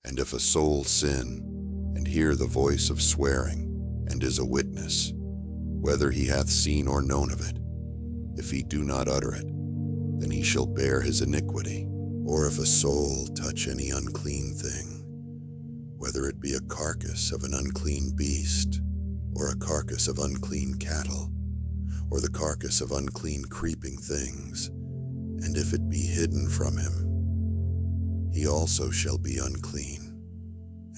And if a soul sin, and hear the voice of swearing, and is a witness, whether he hath seen or known of it, if he do not utter it, then he shall bear his iniquity. Or if a soul touch any unclean thing, whether it be a carcass of an unclean beast, or a carcass of unclean cattle, or the carcass of unclean creeping things, and if it be hidden from him, he also shall be unclean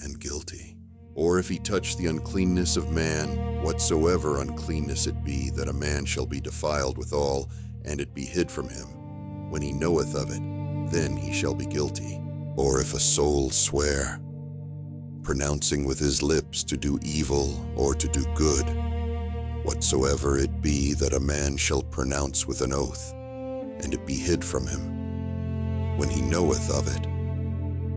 and guilty. Or if he touch the uncleanness of man, whatsoever uncleanness it be, that a man shall be defiled withal, and it be hid from him, when he knoweth of it, then he shall be guilty. Or if a soul swear, pronouncing with his lips to do evil or to do good, whatsoever it be that a man shall pronounce with an oath, and it be hid from him, when he knoweth of it,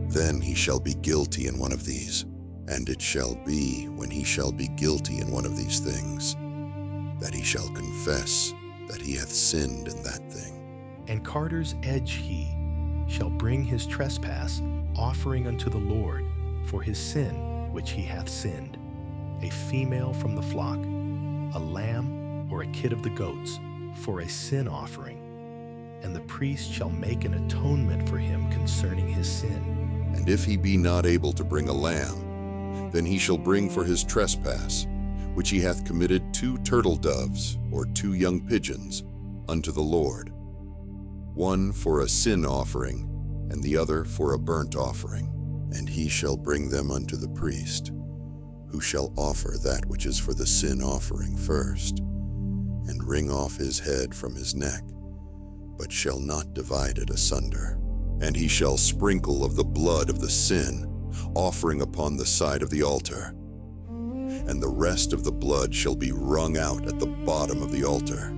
then he shall be guilty in one of these. And it shall be, when he shall be guilty in one of these things, that he shall confess that he hath sinned in that thing. And carter's edge he shall bring his trespass, offering unto the Lord for his sin which he hath sinned, a female from the flock, a lamb or a kid of the goats, for a sin offering. And the priest shall make an atonement for him concerning his sin. And if he be not able to bring a lamb, then he shall bring for his trespass, which he hath committed, 2 turtle doves or 2 young pigeons unto the Lord, one for a sin offering, and the other for a burnt offering. And he shall bring them unto the priest, who shall offer that which is for the sin offering first, and wring off his head from his neck, but shall not divide it asunder. And he shall sprinkle of the blood of the sin offering upon the side of the altar, and the rest of the blood shall be wrung out at the bottom of the altar.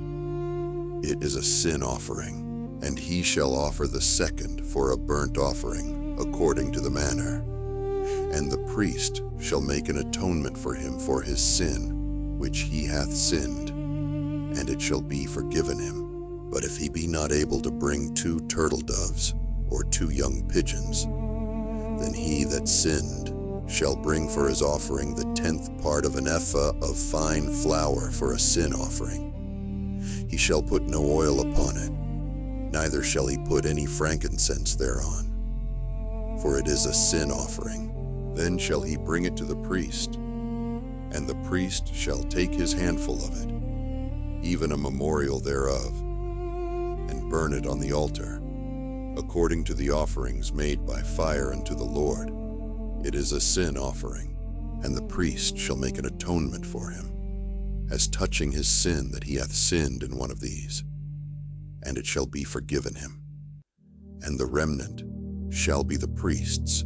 It is a sin offering, and he shall offer the second for a burnt offering, according to the manner. And the priest shall make an atonement for him for his sin, which he hath sinned, and it shall be forgiven him. But if he be not able to bring 2 turtle doves or 2 young pigeons, then he that sinned shall bring for his offering the 10th part of an ephah of fine flour for a sin offering. He shall put no oil upon it, neither shall he put any frankincense thereon, for it is a sin offering. Then shall he bring it to the priest, and the priest shall take his handful of it, even a memorial thereof, and burn it on the altar, according to the offerings made by fire unto the Lord. It is a sin offering, and the priest shall make an atonement for him, as touching his sin that he hath sinned in one of these, and it shall be forgiven him. And the remnant shall be the priest's,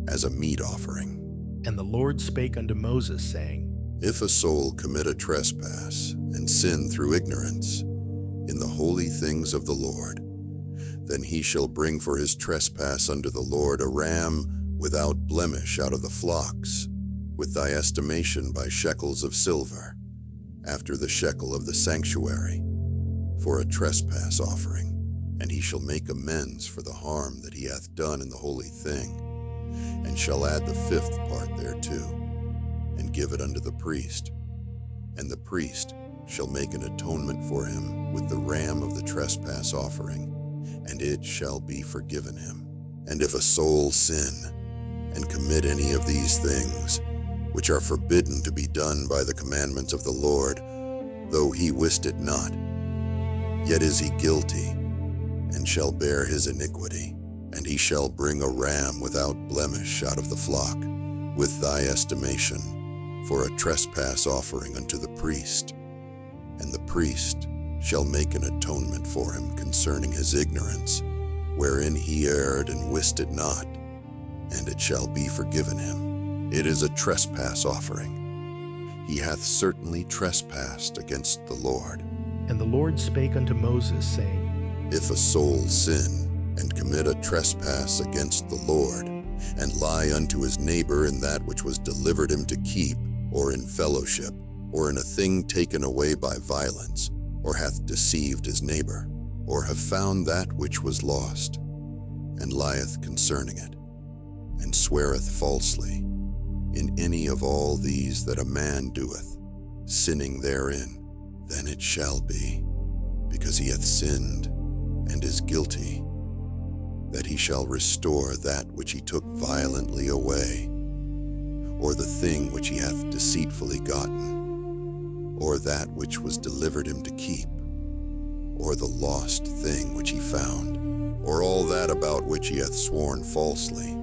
as a meat offering. And the Lord spake unto Moses, saying, If a soul commit a trespass, and sin through ignorance, in the holy things of the Lord, then he shall bring for his trespass unto the Lord a ram without blemish out of the flocks, with thy estimation by shekels of silver, after the shekel of the sanctuary, for a trespass offering. And he shall make amends for the harm that he hath done in the holy thing, and shall add the 5th part thereto, and give it unto the priest. And the priest shall make an atonement for him with the ram of the trespass offering, and it shall be forgiven him. And if a soul sin, and commit any of these things, which are forbidden to be done by the commandments of the Lord, though he wist it not, yet is he guilty, and shall bear his iniquity. And he shall bring a ram without blemish out of the flock, with thy estimation, for a trespass offering unto the priest. And the priest shall make an atonement for him concerning his ignorance, wherein he erred and wist it not, and it shall be forgiven him. It is a trespass offering. He hath certainly trespassed against the Lord. And the Lord spake unto Moses, saying, If a soul sin, and commit a trespass against the Lord, and lie unto his neighbor in that which was delivered him to keep, or in fellowship, or in a thing taken away by violence, or hath deceived his neighbor, or have found that which was lost, and lieth concerning it, and sweareth falsely, in any of all these that a man doeth, sinning therein, then it shall be, because he hath sinned and is guilty, that he shall restore that which he took violently away, or the thing which he hath deceitfully gotten, or that which was delivered him to keep, or the lost thing which he found, or all that about which he hath sworn falsely.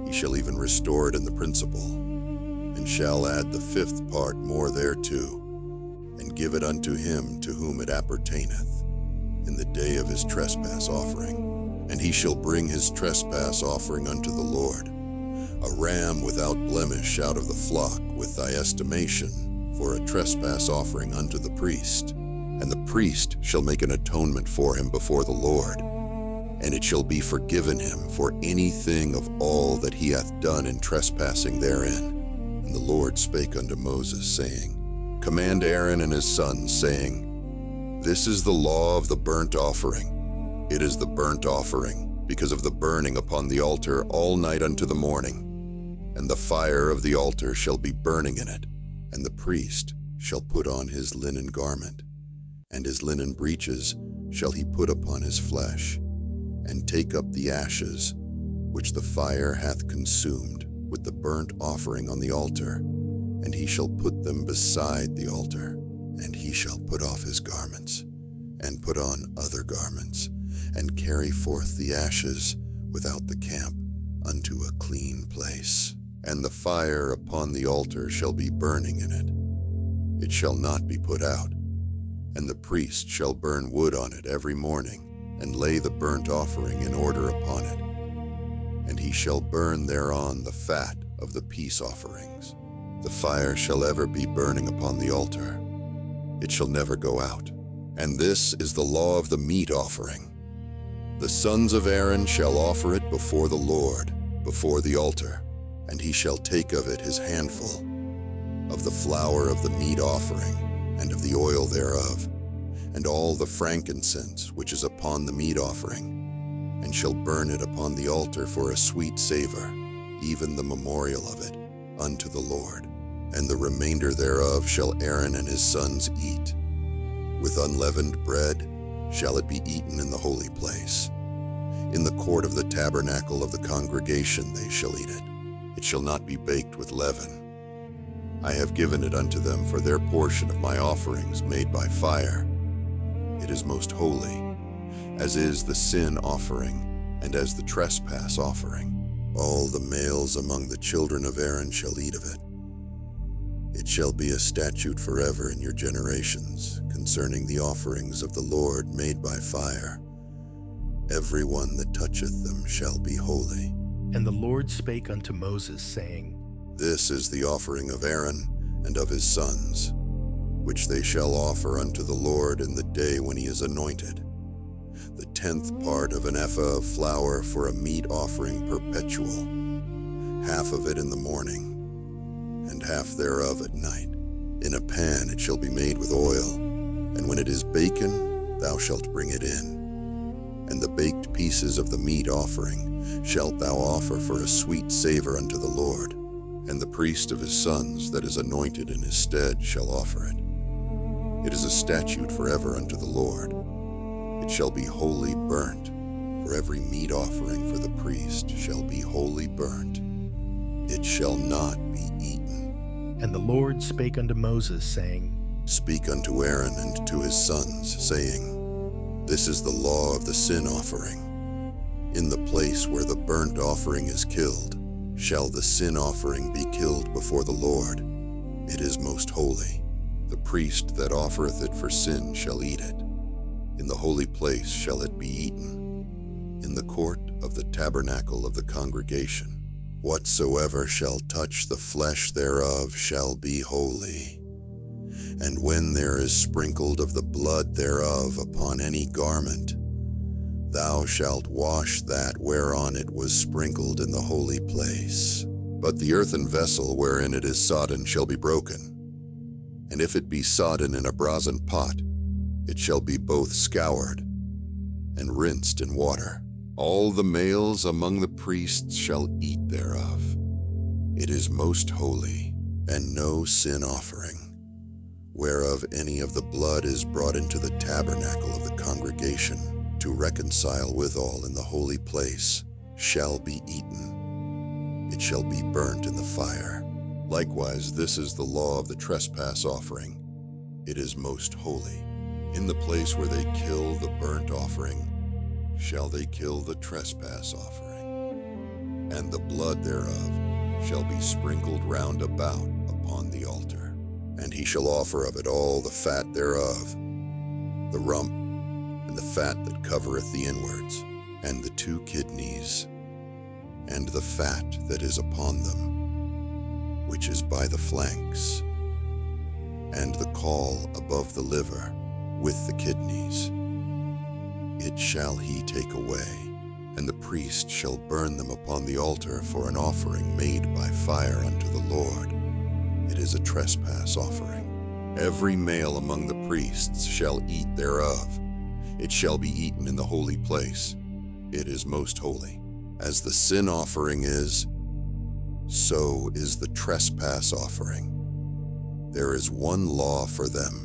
He shall even restore it in the principal, and shall add the fifth part more thereto, and give it unto him to whom it appertaineth, in the day of his trespass offering. And he shall bring his trespass offering unto the Lord, a ram without blemish out of the flock with thy estimation, for a trespass offering unto the priest. And the priest shall make an atonement for him before the Lord, and it shall be forgiven him for anything of all that he hath done in trespassing therein. And the Lord spake unto Moses, saying, Command Aaron and his sons, saying, This is the law of the burnt offering. It is the burnt offering, because of the burning upon the altar all night unto the morning. And the fire of the altar shall be burning in it, and the priest shall put on his linen garment, and his linen breeches shall he put upon his flesh, and take up the ashes which the fire hath consumed with the burnt offering on the altar, and he shall put them beside the altar. And he shall put off his garments, and put on other garments, and carry forth the ashes without the camp unto a clean place. And the fire upon the altar shall be burning in it. It shall not be put out. And the priest shall burn wood on it every morning, and lay the burnt offering in order upon it. And he shall burn thereon the fat of the peace offerings. The fire shall ever be burning upon the altar. It shall never go out. And this is the law of the meat offering. The sons of Aaron shall offer it before the Lord, before the altar, and he shall take of it his handful, of the flour of the meat offering, and of the oil thereof, and all the frankincense which is upon the meat offering, and shall burn it upon the altar for a sweet savor, even the memorial of it, unto the Lord. And the remainder thereof shall Aaron and his sons eat. With unleavened bread shall it be eaten in the holy place. In the court of the tabernacle of the congregation they shall eat it. It shall not be baked with leaven. I have given it unto them for their portion of my offerings made by fire. It is most holy, as is the sin offering, and as the trespass offering. All the males among the children of Aaron shall eat of it. It shall be a statute forever in your generations, concerning the offerings of the Lord made by fire. Every one that toucheth them shall be holy. And the Lord spake unto Moses, saying, This is the offering of Aaron and of his sons, which they shall offer unto the Lord in the day when he is anointed. The 10th part of an ephah of flour for a meat offering perpetual, half of it in the morning, and half thereof at night. In a pan it shall be made with oil, and when it is baken, thou shalt bring it in. And the baked pieces of the meat offering shalt thou offer for a sweet savor unto the Lord, and the priest of his sons that is anointed in his stead shall offer it. It is a statute forever unto the Lord. It shall be wholly burnt, for every meat offering for the priest shall be wholly burnt. It shall not be eaten. And the Lord spake unto Moses, saying, Speak unto Aaron and to his sons, saying, This is the law of the sin offering. In the place where the burnt offering is killed, shall the sin offering be killed before the Lord. It is most holy. The priest that offereth it for sin shall eat it. In the holy place shall it be eaten, in the court of the tabernacle of the congregation. Whatsoever shall touch the flesh thereof shall be holy. And when there is sprinkled of the blood thereof upon any garment, thou shalt wash that whereon it was sprinkled in the holy place. But the earthen vessel wherein it is sodden shall be broken. And if it be sodden in a brazen pot, it shall be both scoured and rinsed in water. All the males among the priests shall eat thereof. It is most holy, and no sin offering, whereof any of the blood is brought into the tabernacle of the congregation to reconcile withal in the holy place, shall be eaten. It shall be burnt in the fire. Likewise, this is the law of the trespass offering. It is most holy. In the place where they kill the burnt offering, shall they kill the trespass offering, and the blood thereof shall be sprinkled round about upon the altar. And he shall offer of it all the fat thereof, the rump, and the fat that covereth the inwards, and the 2 kidneys, and the fat that is upon them, which is by the flanks, and the caul above the liver, with the kidneys. It shall he take away, and the priest shall burn them upon the altar for an offering made by fire unto the Lord. It is a trespass offering. Every male among the priests shall eat thereof. It shall be eaten in the holy place. It is most holy. As the sin offering is, so is the trespass offering. There is one law for them.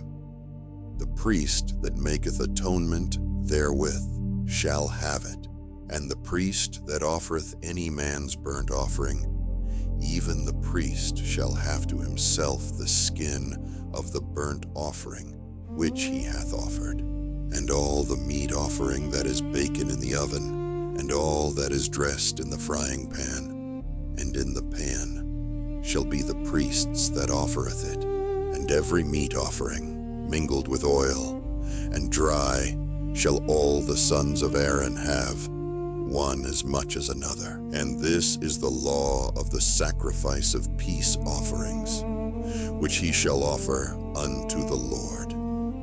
The priest that maketh atonement therewith shall have it, and the priest that offereth any man's burnt offering, even the priest shall have to himself the skin of the burnt offering which he hath offered, and all the meat offering that is baken in the oven, and all that is dressed in the frying pan, and in the pan, shall be the priest's that offereth it, and every meat offering mingled with oil, and dry, shall all the sons of Aaron have, one as much as another. And this is the law of the sacrifice of peace offerings, which he shall offer unto the Lord.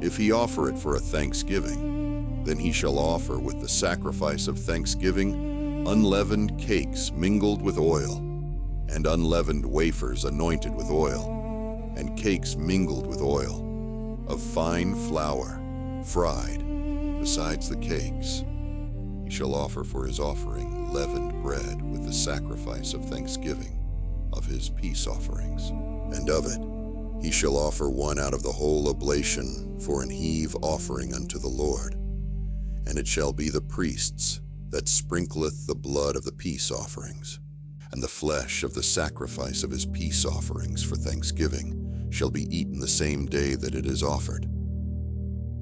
If he offer it for a thanksgiving, then he shall offer with the sacrifice of thanksgiving unleavened cakes mingled with oil, and unleavened wafers anointed with oil, and cakes mingled with oil, of fine flour, fried, besides the cakes. He shall offer for his offering leavened bread with the sacrifice of thanksgiving of his peace offerings. And of it he shall offer one out of the whole oblation for an heave offering unto the Lord. And it shall be the priest's that sprinkleth the blood of the peace offerings, and the flesh of the sacrifice of his peace offerings for thanksgiving shall be eaten the same day that it is offered.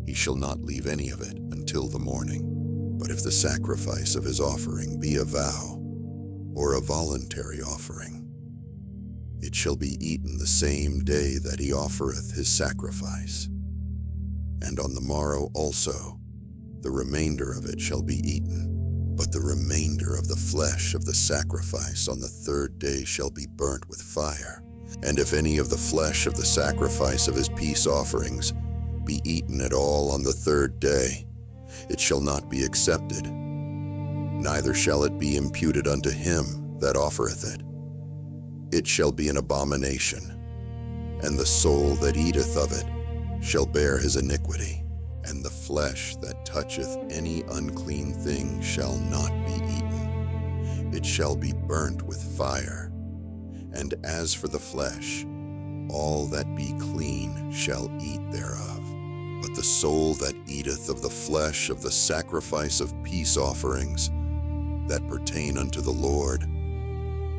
He shall not leave any of it until the morning. But if the sacrifice of his offering be a vow, or a voluntary offering, it shall be eaten the same day that he offereth his sacrifice. And on the morrow also, the remainder of it shall be eaten. But the remainder of the flesh of the sacrifice on the 3rd day shall be burnt with fire. And if any of the flesh of the sacrifice of his peace offerings be eaten at all on the 3rd day, it shall not be accepted, neither shall it be imputed unto him that offereth it. It shall be an abomination, and the soul that eateth of it shall bear his iniquity. And the flesh that toucheth any unclean thing shall not be eaten. It shall be burnt with fire. And as for the flesh, all that be clean shall eat thereof. But the soul that eateth of the flesh of the sacrifice of peace offerings that pertain unto the Lord,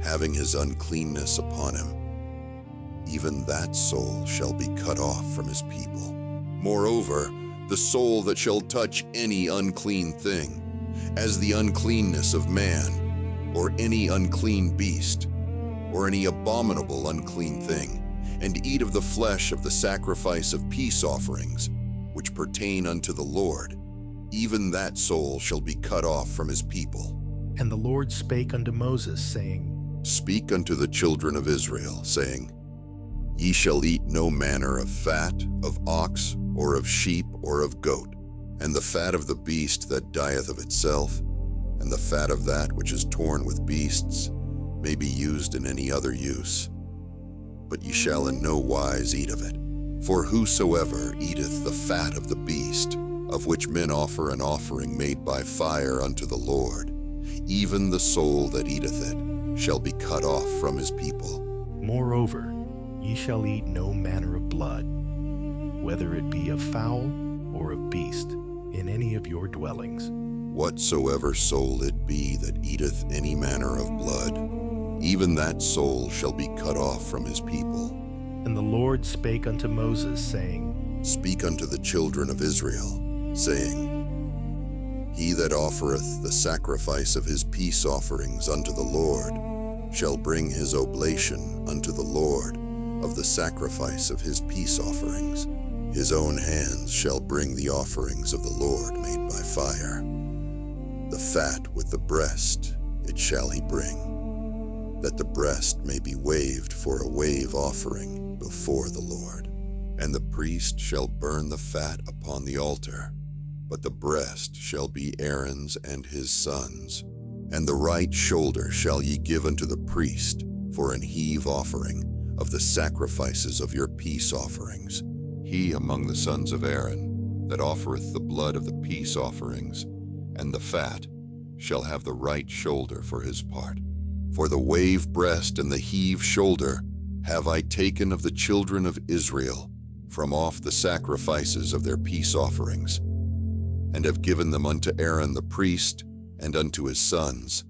having his uncleanness upon him, even that soul shall be cut off from his people. Moreover, the soul that shall touch any unclean thing, as the uncleanness of man, or any unclean beast, or any abominable unclean thing, and eat of the flesh of the sacrifice of peace offerings, which pertain unto the Lord, even that soul shall be cut off from his people. And the Lord spake unto Moses, saying, Speak unto the children of Israel, saying, Ye shall eat no manner of fat, of ox, or of sheep, or of goat, and the fat of the beast that dieth of itself, and the fat of that which is torn with beasts, may be used in any other use. But ye shall in no wise eat of it. For whosoever eateth the fat of the beast, of which men offer an offering made by fire unto the Lord, even the soul that eateth it shall be cut off from his people. Moreover, ye shall eat no manner of blood, whether it be of fowl or of beast, in any of your dwellings. Whatsoever soul it be that eateth any manner of blood, even that soul shall be cut off from his people. And the Lord spake unto Moses, saying, Speak unto the children of Israel, saying, He that offereth the sacrifice of his peace offerings unto the Lord shall bring his oblation unto the Lord of the sacrifice of his peace offerings. His own hands shall bring the offerings of the Lord made by fire. The fat with the breast it shall he bring, that the breast may be waved for a wave offering before the Lord. And the priest shall burn the fat upon the altar, but the breast shall be Aaron's and his sons'. And the right shoulder shall ye give unto the priest for an heave offering of the sacrifices of your peace offerings. He among the sons of Aaron that offereth the blood of the peace offerings and the fat shall have the right shoulder for his part. For the wave breast and the heave shoulder have I taken of the children of Israel from off the sacrifices of their peace offerings, and have given them unto Aaron the priest and unto his sons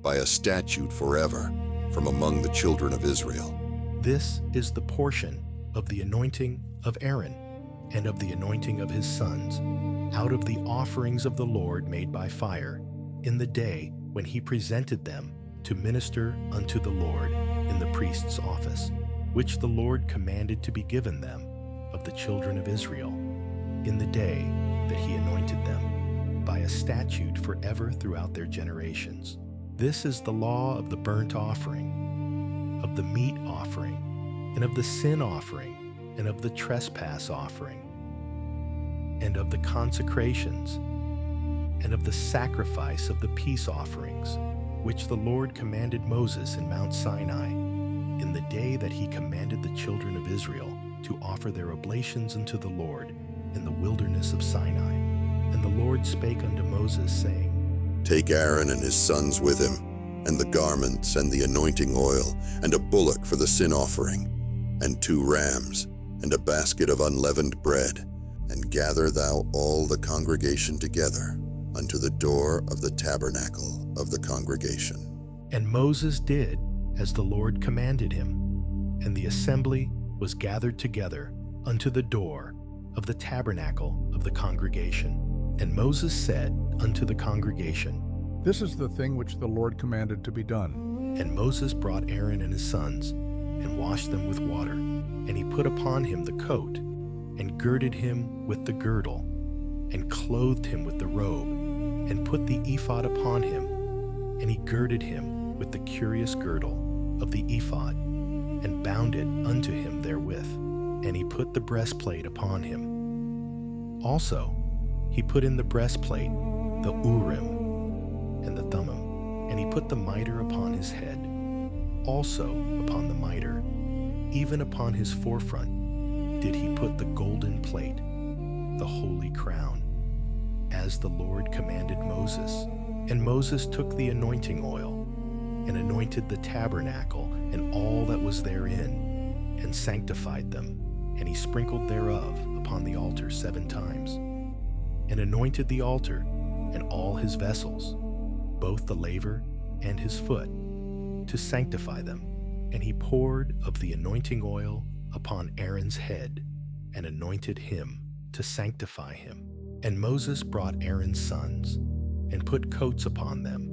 by a statute forever from among the children of Israel. This is the portion of the anointing of Aaron and of the anointing of his sons, out of the offerings of the Lord made by fire, in the day when he presented them to minister unto the Lord in the priest's office, which the Lord commanded to be given them of the children of Israel, in the day that he anointed them, by a statute forever throughout their generations. This is the law of the burnt offering, of the meat offering, and of the sin offering, and of the trespass offering, and of the consecrations, and of the sacrifice of the peace offerings, which the Lord commanded Moses in Mount Sinai, in the day that he commanded the children of Israel to offer their oblations unto the Lord in the wilderness of Sinai. And the Lord spake unto Moses, saying, Take Aaron and his sons with him, and the garments and the anointing oil, and a bullock for the sin offering, and 2 rams, and a basket of unleavened bread, and gather thou all the congregation together unto the door of the tabernacle of the congregation. And Moses did as the Lord commanded him, and the assembly was gathered together unto the door of the tabernacle of the congregation. And Moses said unto the congregation, This is the thing which the Lord commanded to be done. And Moses brought Aaron and his sons, and washed them with water. And he put upon him the coat, and girded him with the girdle, and clothed him with the robe, and put the ephod upon him. And he girded him with the curious girdle of the ephod, and bound it unto him therewith. And he put the breastplate upon him. Also he put in the breastplate the Urim and the Thummim, and he put the mitre upon his head. Also upon the mitre, even upon his forefront, did he put the golden plate, the holy crown, as the Lord commanded Moses. And Moses took the anointing oil, and anointed the tabernacle and all that was therein, and sanctified them. And he sprinkled thereof upon the altar 7 times, and anointed the altar and all his vessels, both the laver and his foot, to sanctify them. And he poured of the anointing oil upon Aaron's head, and anointed him to sanctify him. And Moses brought Aaron's sons, and put coats upon them,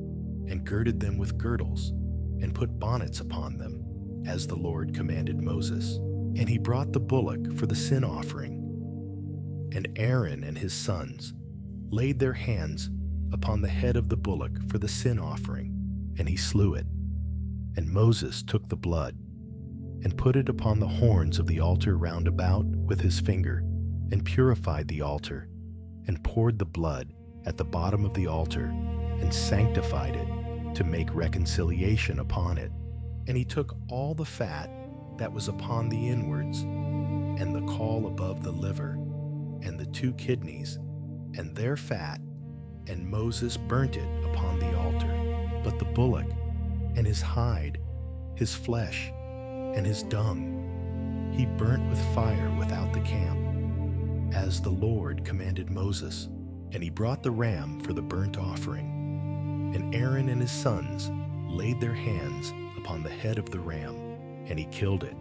and girded them with girdles, and put bonnets upon them, as the Lord commanded Moses. And he brought the bullock for the sin offering. And Aaron and his sons laid their hands upon the head of the bullock for the sin offering, and he slew it. And Moses took the blood, and put it upon the horns of the altar round about with his finger, and purified the altar, and poured the blood at the bottom of the altar, and sanctified it, to make reconciliation upon it. And he took all the fat that was upon the inwards, and the caul above the liver, and the 2 kidneys, and their fat, and Moses burnt it upon the altar. but the bullock, and his hide, his flesh, and his dung, he burnt with fire without the camp, as the Lord commanded Moses. And he brought the ram for the burnt offering. And Aaron and his sons laid their hands upon the head of the ram, and he killed it.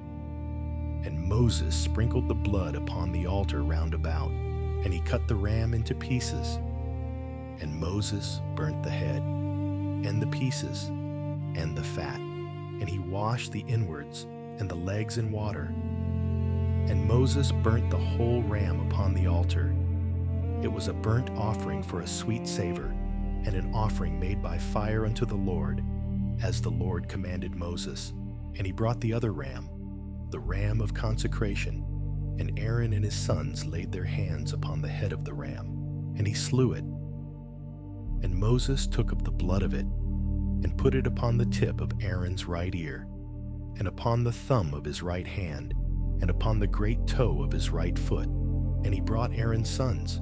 And Moses sprinkled the blood upon the altar round about, and he cut the ram into pieces. And Moses burnt the head, and the pieces, and the fat, and he washed the inwards and the legs in water. And Moses burnt the whole ram upon the altar. It was a burnt offering for a sweet savor, and an offering made by fire unto the Lord, as the Lord commanded Moses. And he brought the other ram, the ram of consecration, and Aaron and his sons laid their hands upon the head of the ram, and he slew it. And Moses took of the blood of it, and put it upon the tip of Aaron's right ear, and upon the thumb of his right hand, and upon the great toe of his right foot. And he brought Aaron's sons.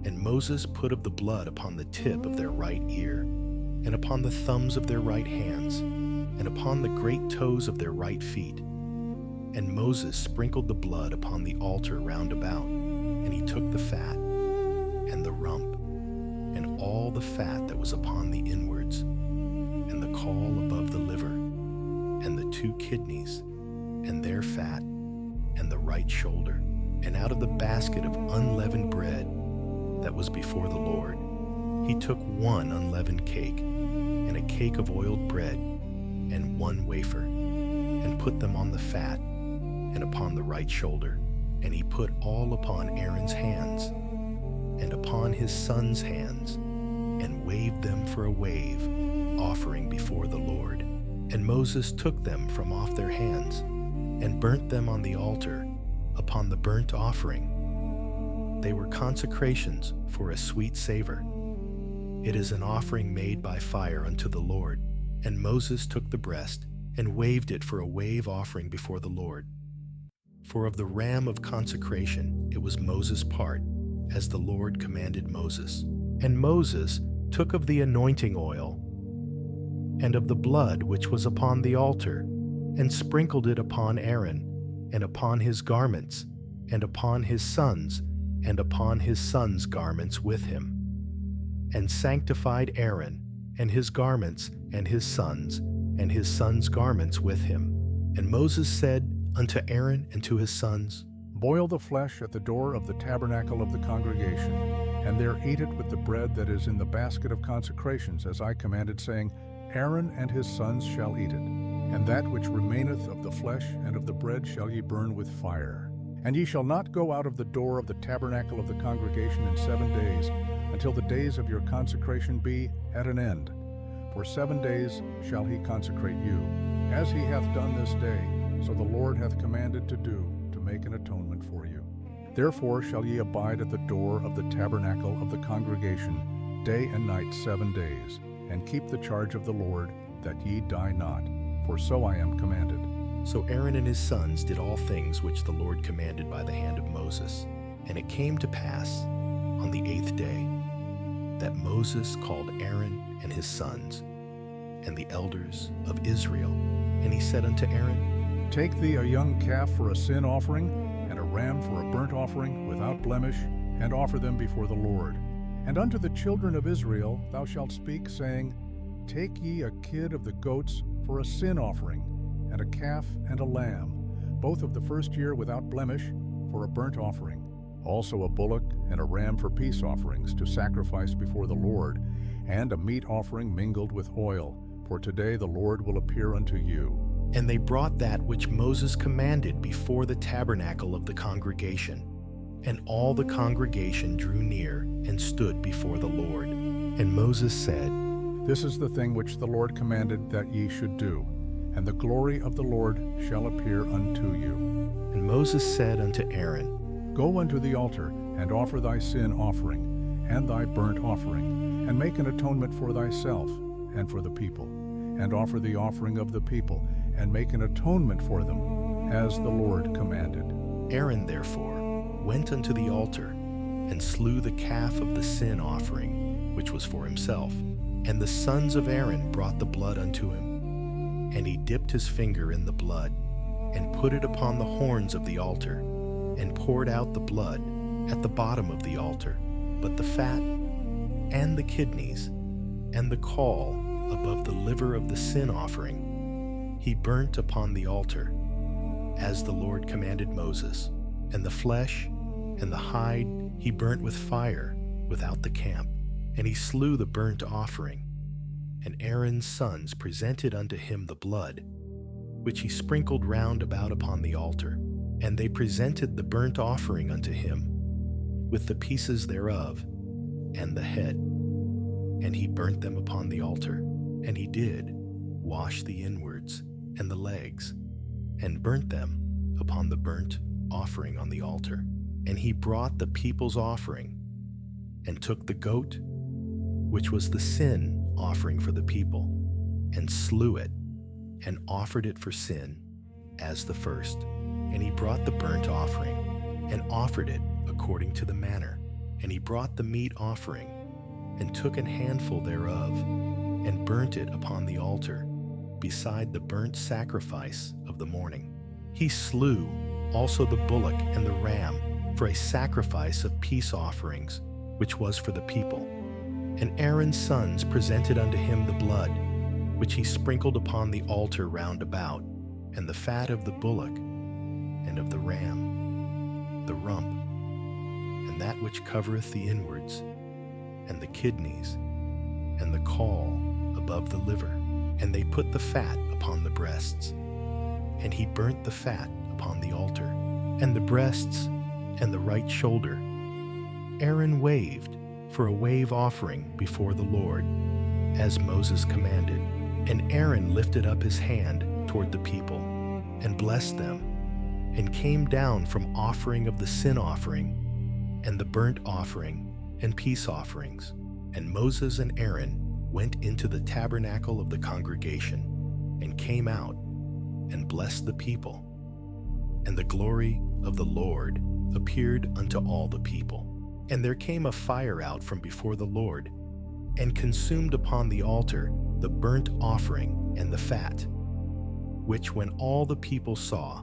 And Moses put of the blood upon the tip of their right ear, and upon the thumbs of their right hands, and upon the great toes of their right feet. And Moses sprinkled the blood upon the altar round about, and he took the fat, and the rump, and all the fat that was upon the inwards, and the caul above the liver, and the 2 kidneys, and their fat, and the right shoulder. And out of the basket of unleavened bread that was before the Lord, he took 1 unleavened cake, and a cake of oiled bread, and 1 wafer, and put them on the fat, and upon the right shoulder. And he put all upon Aaron's hands, and upon his sons' hands, and waved them for a wave, offering before the Lord. And Moses took them from off their hands, and burnt them on the altar, upon the burnt offering. They were consecrations for a sweet savor. It is an offering made by fire unto the Lord. And Moses took the breast, and waved it for a wave offering before the Lord. For of the ram of consecration it was Moses' part, as the Lord commanded Moses. And Moses took of the anointing oil, and of the blood which was upon the altar, and sprinkled it upon Aaron, and upon his garments, and upon his sons, and upon his sons' garments with him, and sanctified Aaron, and his garments, and his sons garments with him. And Moses said unto Aaron and to his sons, Boil the flesh at the door of the tabernacle of the congregation, and there eat it with the bread that is in the basket of consecrations, as I commanded, saying, Aaron and his sons shall eat it. And that which remaineth of the flesh and of the bread shall ye burn with fire. And ye shall not go out of the door of the tabernacle of the congregation in 7 days, until the days of your consecration be at an end. For 7 days shall he consecrate you, as he hath done this day, so the Lord hath commanded to do, to make an atonement for you. Therefore shall ye abide at the door of the tabernacle of the congregation day and night 7 days, and keep the charge of the Lord, that ye die not, for so I am commanded. So Aaron and his sons did all things which the Lord commanded by the hand of Moses. And it came to pass on the 8th day that Moses called Aaron and his sons and the elders of Israel. And he said unto Aaron, Take thee a young calf for a sin offering, and a ram for a burnt offering without blemish, and offer them before the Lord. And unto the children of Israel thou shalt speak, saying, Take ye a kid of the goats for a sin offering, and a calf and a lamb, both of the first year without blemish, for a burnt offering. Also a bullock and a ram for peace offerings, to sacrifice before the Lord, and a meat offering mingled with oil, for today the Lord will appear unto you. And they brought that which Moses commanded before the tabernacle of the congregation. And all the congregation drew near and stood before the Lord. And Moses said, This is the thing which the Lord commanded that ye should do, and the glory of the Lord shall appear unto you. And Moses said unto Aaron, Go unto the altar, and offer thy sin offering, and thy burnt offering, and make an atonement for thyself, and for the people, and offer the offering of the people, and make an atonement for them, as the Lord commanded. Aaron therefore went unto the altar, and slew the calf of the sin offering, which was for himself, And the sons of Aaron brought the blood unto him. And he dipped his finger in the blood, and put it upon the horns of the altar, and poured out the blood at the bottom of the altar. But the fat, and the kidneys, and the caul above the liver of the sin offering, he burnt upon the altar, as the Lord commanded Moses. And the flesh and the hide he burnt with fire without the camp. And he slew the burnt offering. And Aaron's sons presented unto him the blood, which he sprinkled round about upon the altar. And they presented the burnt offering unto him, with the pieces thereof, and the head. And he burnt them upon the altar. And he did wash the inwards and the legs, and burnt them upon the burnt offering on the altar. And he brought the people's offering, and took the goat, which was the sin offering for the people, and slew it, and offered it for sin as the first. And he brought the burnt offering, and offered it according to the manner. And he brought the meat offering, and took an handful thereof, and burnt it upon the altar, beside the burnt sacrifice of the morning. He slew also the bullock and the ram for a sacrifice of peace offerings, which was for the people. And Aaron's sons presented unto him the blood, which he sprinkled upon the altar round about, and the fat of the bullock, and of the ram, the rump, and that which covereth the inwards, and the kidneys, and the caul above the liver. And they put the fat upon the breasts. And he burnt the fat upon the altar, and the breasts, and the right shoulder. Aaron waved for a wave offering before the Lord, as Moses commanded. And Aaron lifted up his hand toward the people, and blessed them, and came down from offering of the sin offering, and the burnt offering, and peace offerings. And Moses and Aaron went into the tabernacle of the congregation, and came out, and blessed the people. And the glory of the Lord appeared unto all the people. And there came a fire out from before the Lord, and consumed upon the altar the burnt offering and the fat, which when all the people saw,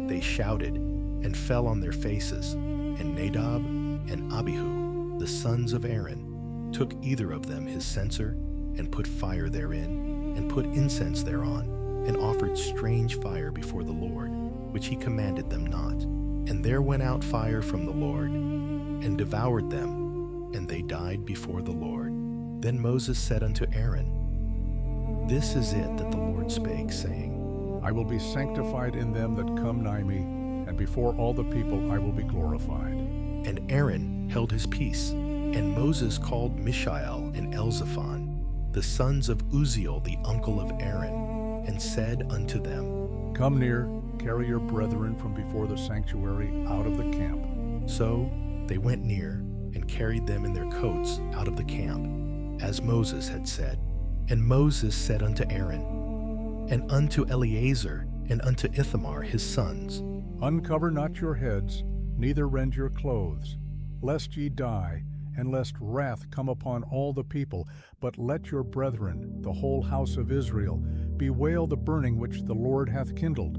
they shouted, and fell on their faces. And Nadab and Abihu, the sons of Aaron, took either of them his censer, and put fire therein, and put incense thereon, and offered strange fire before the Lord, which he commanded them not. And there went out fire from the Lord, and devoured them, and they died before the Lord. Then Moses said unto Aaron, This is it that the Lord spake, saying, I will be sanctified in them that come nigh me, and before all the people I will be glorified. And Aaron held his peace. And Moses called Mishael and Elzaphan, the sons of Uzziel the uncle of Aaron, and said unto them, Come near, carry your brethren from before the sanctuary out of the camp. So they went near, and carried them in their coats out of the camp, as Moses had said. And Moses said unto Aaron, and unto Eleazar, and unto Ithamar his sons, Uncover not your heads, neither rend your clothes, lest ye die, and lest wrath come upon all the people, but let your brethren, the whole house of Israel, bewail the burning which the Lord hath kindled.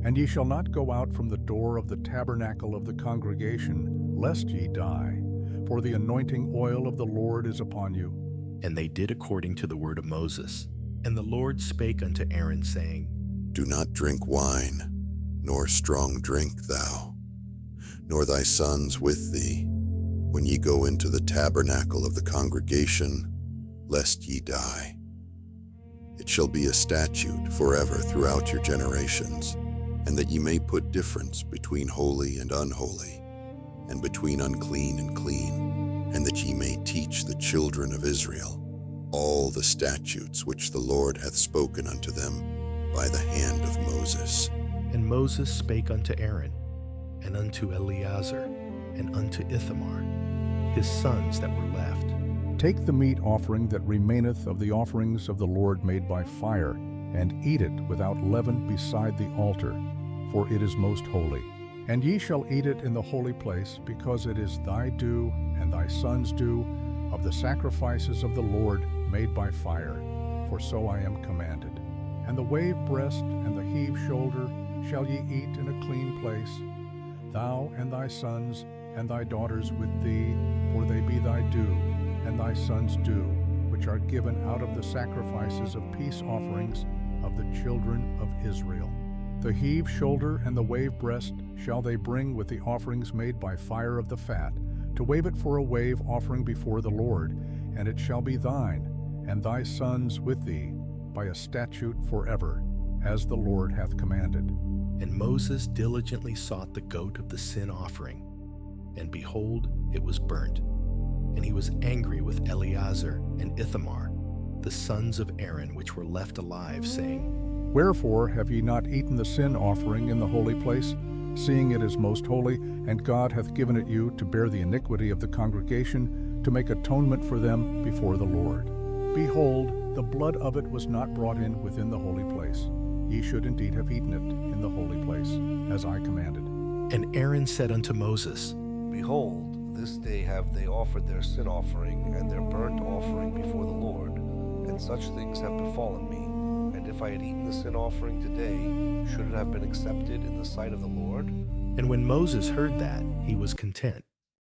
And ye shall not go out from the door of the tabernacle of the congregation, lest ye die, for the anointing oil of the Lord is upon you. And they did according to the word of Moses. And the Lord spake unto Aaron, saying, Do not drink wine, nor strong drink thou, nor thy sons with thee, when ye go into the tabernacle of the congregation, lest ye die. It shall be a statute forever throughout your generations, and that ye may put difference between holy and unholy, and between unclean and clean, and that ye may teach the children of Israel all the statutes which the Lord hath spoken unto them by the hand of Moses. And Moses spake unto Aaron, and unto Eleazar, and unto Ithamar, his sons that were left. Take the meat offering that remaineth of the offerings of the Lord made by fire, and eat it without leaven beside the altar, for it is most holy. And ye shall eat it in the holy place, because it is thy due and thy sons' due of the sacrifices of the Lord made by fire, for so I am commanded. And the wave breast and the heave shoulder shall ye eat in a clean place, thou and thy sons and thy daughters with thee, for they be thy due, and thy sons' due, which are given out of the sacrifices of peace offerings of the children of Israel. The heave shoulder and the wave breast shall they bring with the offerings made by fire of the fat, to wave it for a wave offering before the Lord, and it shall be thine, and thy sons with thee, by a statute forever, as the Lord hath commanded. And Moses diligently sought the goat of the sin offering, and behold, it was burnt. And he was angry with Eleazar and Ithamar, the sons of Aaron, which were left alive, saying, Wherefore have ye not eaten the sin offering in the holy place, seeing it is most holy, and God hath given it you to bear the iniquity of the congregation, to make atonement for them before the Lord? Behold, the blood of it was not brought in within the holy place. Ye should indeed have eaten it in the holy place, as I commanded. And Aaron said unto Moses, Behold, this day have they offered their sin offering and their burnt offering before the Lord, and such things have befallen me. And if I had eaten the sin offering today, should it have been accepted in the sight of the Lord? And when Moses heard that, he was content.